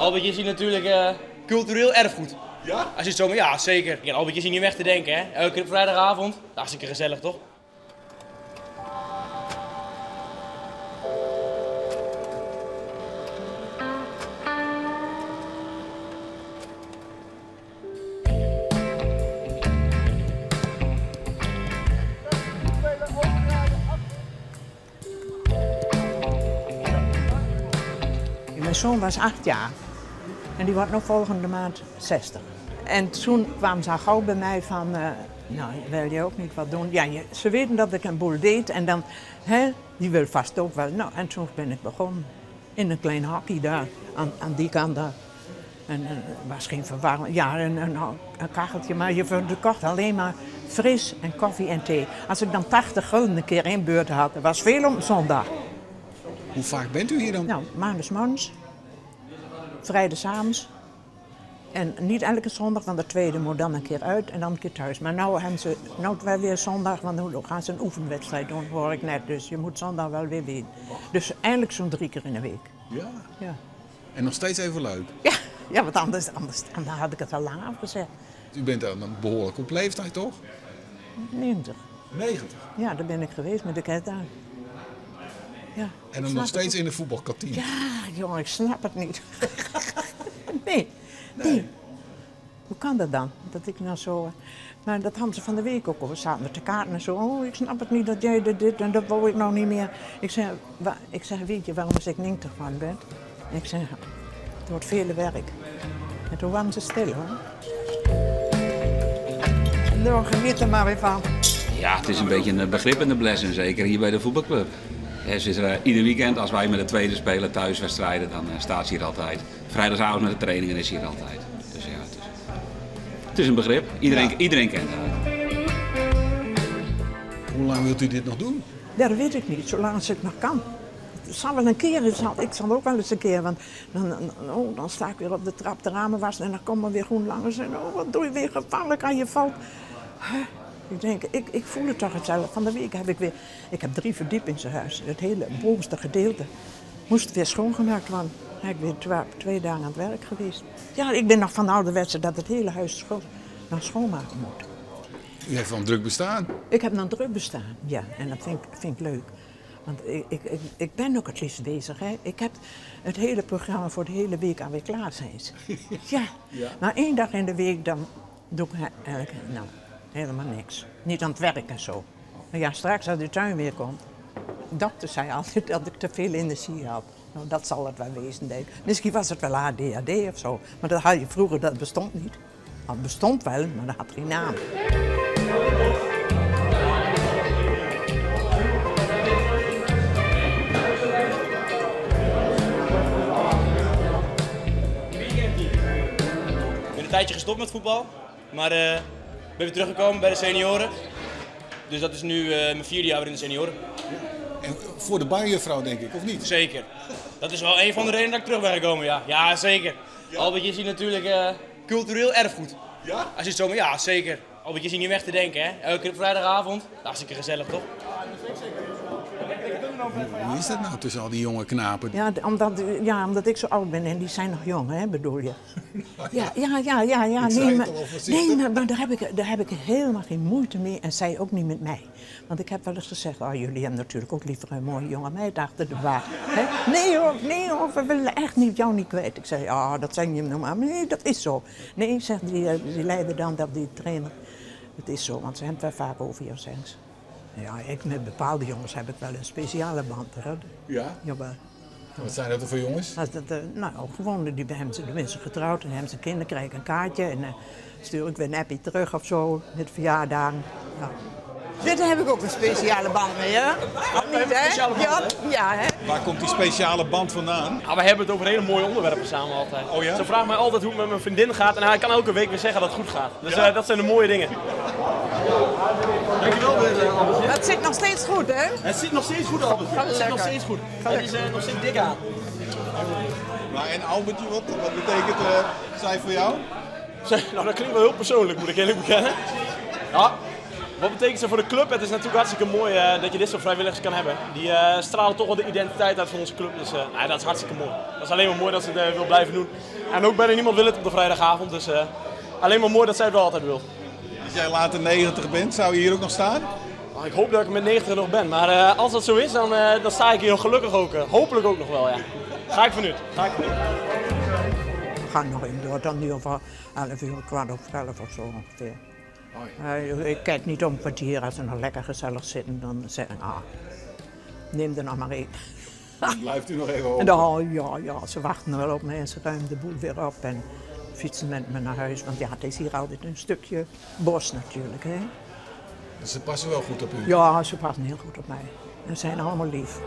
Albertje is hier natuurlijk cultureel erfgoed. Ja? Als je het zo maar, ja, zeker. Ja, Albertje is hier niet weg te denken, hè. Elke vrijdagavond, hartstikke gezellig, toch? Mijn zoon was 8 jaar en die wordt nog volgende maand 60. En toen kwamen ze al gauw bij mij van, nou wil je ook niet wat doen? Ja, ze weten dat ik een boel deed en dan, die wil vast ook wel. Nou, en toen ben ik begonnen in een klein hakkie daar, aan die kant daar. En was geen verwarming, ja, een kacheltje, maar je verkocht alleen maar fris en koffie en thee. Als ik dan 80 gulden een keer inbeurt had, dat was veel op zondag. Hoe vaak bent u hier dan? Nou, maandagsmorgens, vrijdagavonds. En niet elke zondag, want de tweede moet dan een keer uit en dan een keer thuis. Maar nou hebben ze wel weer zondag, want dan gaan ze een oefenwedstrijd doen, hoor ik net. Dus je moet zondag wel weer weten. Dus eigenlijk zo'n 3 keer in de week. Ja. Ja, En nog steeds even leuk. ja, want anders had ik het al lang afgezet. U bent dan behoorlijk op leeftijd, toch? 90. 90. Ja, daar ben ik geweest met de ket aan. Ja, En dan nog steeds in de voetbalkantine. Ja, jongen, ik snap het niet. Nee. Hoe kan dat dan? Dat ik nou zo... Maar dat hadden ze van de week ook over. We zaten met de kaarten en zo. Oh, ik snap het niet dat jij dit en dat wou ik nou niet meer. Ik zeg, weet je waarom ik 90 van ben? Ik zeg, het wordt veel werk. En toen waren ze stil, hoor. Nou, geniet er maar weer van. Ja, het is een beetje een begrip in de blessen, zeker hier bij de voetbalclub. Ze is er ieder weekend, als wij met de tweede spelen thuiswedstrijden, dan staat ze hier altijd. Vrijdagavond met de trainingen is ze hier altijd. Dus ja, het is een begrip. Iedereen kent het. Hoe lang wilt u dit nog doen? Ja, dat weet ik niet, zolang als ik nog kan. Het zal wel een keer, ik zal ook wel eens een keer, want dan sta ik weer op de trap de ramen wassen en dan komt er weer groen langs en wat doe je weer gevaarlijk aan je valt. Ik denk, ik voel het toch hetzelfde. Van de week heb ik 3 verdiepinghuis, het hele bovenste gedeelte moest weer schoongemaakt worden. Ik ben 2 dagen aan het werk geweest. Ja, ik ben nog van de ouderwetse dat het hele huis nog schoonmaken moet. U heeft wel een druk bestaan. Ik heb een druk bestaan, ja, en dat vind ik leuk. Want ik ben ook het liefst bezig. Hè. Ik heb het hele programma voor de hele week alweer klaar zijn. Ja, maar 1 dag in de week dan doe ik eigenlijk helemaal niks. Niet aan het werk en zo. Maar ja, straks als de tuin weer komt. De dokter zei altijd dat ik te veel energie had. Nou, dat zal het wel wezen, denk ik. Misschien was het wel ADHD of zo. Maar dat had je vroeger, dat bestond niet. Het bestond wel, maar dat had geen naam. Ik ben een tijdje gestopt met voetbal, maar ben weer teruggekomen bij de senioren. Dus dat is nu mijn 4e jaar weer in de senioren. En voor de barjuffrouw, denk ik, of niet? Zeker. Dat is wel een van de redenen dat ik terug ben gekomen, ja. Ja, zeker. Ja. Albertje is hier natuurlijk cultureel erfgoed. Ja? Als je het zo maar, ja, zeker. Albertje is hier niet weg te denken, hè. Elke vrijdagavond, hartstikke gezellig, toch? Hoe is dat nou tussen al die jonge knapen? Ja, omdat ik zo oud ben en die zijn nog jong, hè, bedoel je? Ja. Nee, maar daar heb ik helemaal geen moeite mee en zij ook niet met mij. Want ik heb wel eens gezegd, jullie hebben natuurlijk ook liever een mooie jonge meid achter de baar. Nee hoor, we willen echt jou niet kwijt. Ik zei, dat zeg je nou maar. Nee, dat is zo. Nee, zegt die leider dan, dat die trainer. Het is zo, want ze hebben het wel vaak over jou, zeggen ze. Ja, met bepaalde jongens heb ik wel een speciale band. Hè. Ja? Jawel. Wat zijn dat er voor jongens? Gewoon, die hebben ze de mensen getrouwd en hebben ze kinderen, krijgen een kaartje en stuur ik weer een appie terug of zo, met verjaardagen. Ja. Dit heb ik ook een speciale band mee, hè? Niet, hè? Ja, hè? Waar komt die speciale band vandaan? We hebben het over hele mooie onderwerpen samen altijd. Oh ja? Ze vraagt mij altijd hoe het met mijn vriendin gaat en hij kan elke week weer zeggen dat het goed gaat. Dus dat zijn de mooie dingen. Dankjewel, Albertje. Het zit nog steeds goed, hè? Het zit nog steeds goed, Albertje. Het zit nog steeds goed. Het is nog steeds dik aan. Maar en Albertje, wat betekent zij voor jou? Nou, dat klinkt wel heel persoonlijk, moet ik eerlijk bekennen. Ja, Wat betekent ze voor de club? Het is natuurlijk hartstikke mooi dat je dit soort vrijwilligers kan hebben. Die stralen toch wel de identiteit uit van onze club. Dus dat is hartstikke mooi. Dat is alleen maar mooi dat ze het wil blijven doen. En ook bijna niemand wil het op de vrijdagavond. Dus alleen maar mooi dat zij het wel altijd wil. Als jij later 90 bent, zou je hier ook nog staan? Ik hoop dat ik met 90 nog ben. Maar als dat zo is, dan sta ik hier gelukkig ook. Hopelijk ook nog wel, ja. Ga ik vanuit. We gaan nog in door, dan nu over 11 uur, 11:15 of zo ongeveer. Ik kijk niet om een kwartier, als ze nog lekker gezellig zitten, dan zeg ik, neem er nog maar één. Dan blijft u nog even open. Nou, ja, ze wachten wel op mij en ze ruimen de boel weer op en fietsen met me naar huis. Want ja, het is hier altijd een stukje bos natuurlijk, hè. Dus ze passen wel goed op u? Ja, ze passen heel goed op mij. En ze zijn allemaal lief.